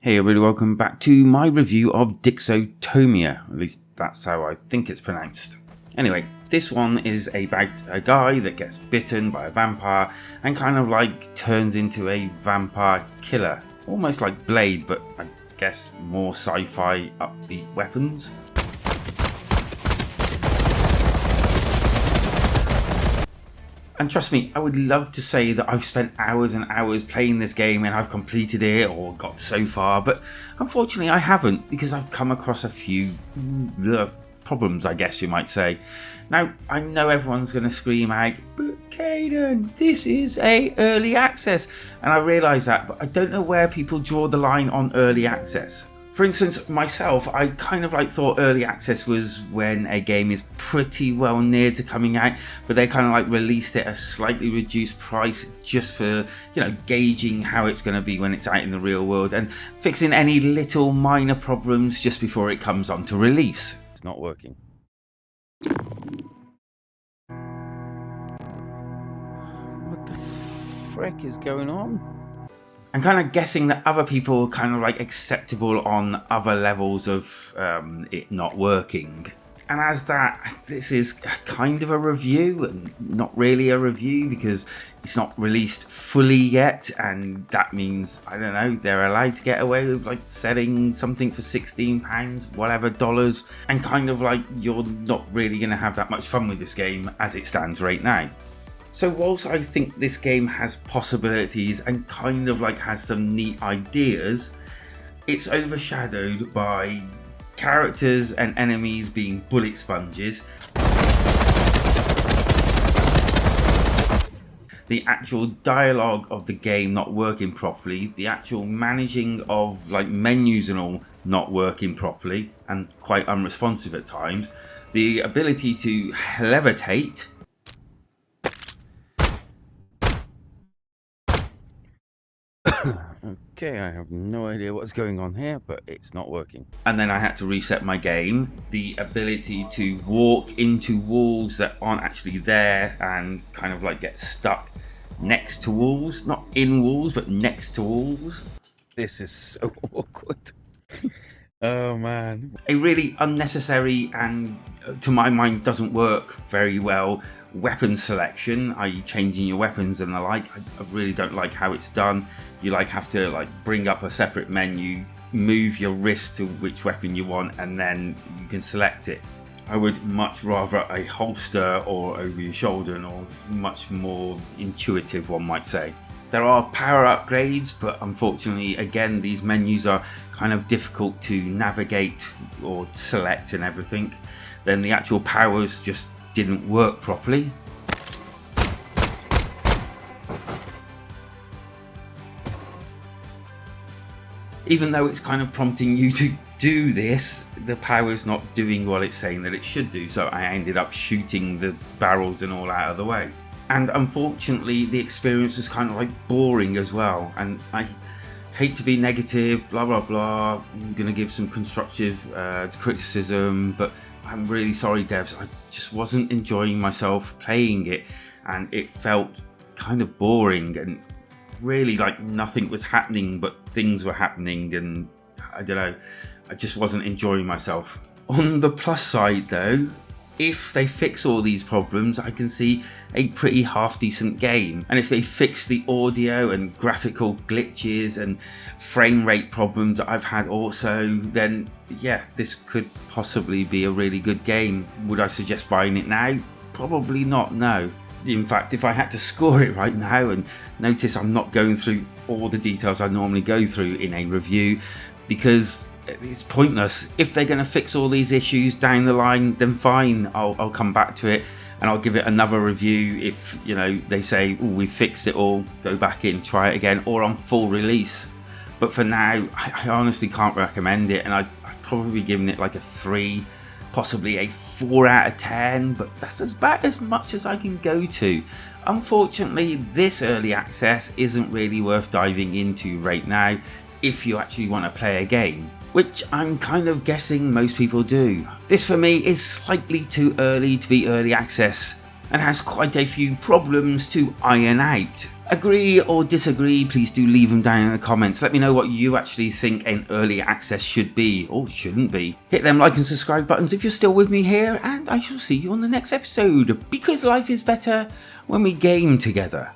Hey everybody, welcome back to my review of Dixotomia. At least that's how I think it's pronounced. Anyway, this one is about a guy that gets bitten by a vampire and kind of like turns into a vampire killer. Almost like Blade, but I guess more sci-fi upbeat weapons. And trust me, I would love to say that I've spent hours and hours playing this game and I've completed it or got so far, but unfortunately I haven't, because I've come across a few problems, I guess you might say. Now, I know everyone's going to scream out, but Caden, this is early access. And I realise that, but I don't know where people draw the line on early access. For instance, myself, I kind of thought early access was when a game is pretty well near to coming out, but they kind of released it at a slightly reduced price just for, gauging how it's going to be when it's out in the real world and fixing any little minor problems just before it comes on to release. It's not working. What the frick is going on? I'm kind of guessing that other people are kind of acceptable on other levels of it not working. And as that, this is kind of a review and not really a review because it's not released fully yet. And that means, I don't know, they're allowed to get away with selling something for £16, whatever, dollars. And kind of you're not really going to have that much fun with this game as it stands right now. So whilst I think this game has possibilities and kind of has some neat ideas, it's overshadowed by characters and enemies being bullet sponges, the actual dialogue of the game not working properly, the actual managing of menus and all not working properly and quite unresponsive at times, the ability to levitate. Okay, I have no idea what's going on here, but it's not working. And then I had to reset my game. The ability to walk into walls that aren't actually there and kind of get stuck next to walls. Not in walls, but next to walls. This is so awkward. Oh man. A really unnecessary and, to my mind, doesn't work very well weapon selection, i.e. changing your weapons and the like. I really don't like how it's done. You have to bring up a separate menu, move your wrist to which weapon you want, and then you can select it. I would much rather a holster or over your shoulder, or much more intuitive, one might say. There are power upgrades, but unfortunately, again, these menus are kind of difficult to navigate or select and everything. Then the actual powers just didn't work properly. Even though it's kind of prompting you to do this, the power's not doing what it's saying that it should do, so I ended up shooting the barrels and all out of the way. And unfortunately, the experience was kind of boring as well. And I hate to be negative, blah, blah, blah. I'm going to give some constructive criticism, but I'm really sorry, devs. I just wasn't enjoying myself playing it. And it felt kind of boring and really nothing was happening, but things were happening. And I don't know, I just wasn't enjoying myself. On the plus side, though, if they fix all these problems, I can see a pretty half-decent game. And if they fix the audio and graphical glitches and frame rate problems that I've had also, then yeah, this could possibly be a really good game. Would I suggest buying it now? Probably not, no. In fact, if I had to score it right now, and notice I'm not going through all the details I normally go through in a review, because it's pointless. If they're going to fix all these issues down the line, then fine, I'll come back to it and I'll give it another review. If they say, oh, we fixed it all, go back in, try it again, or on full release. But for now, I honestly can't recommend it, and I'd probably be giving it a 3, possibly a 4 out of 10, but that's about as much as I can go to. Unfortunately, this early access isn't really worth diving into right now if you actually want to play a game, which I'm kind of guessing most people do. This for me is slightly too early to be early access and has quite a few problems to iron out. Agree or disagree, please do leave them down in the comments. Let me know what you actually think an early access should be or shouldn't be. Hit them like and subscribe buttons if you're still with me here, and I shall see you on the next episode, because life is better when we game together.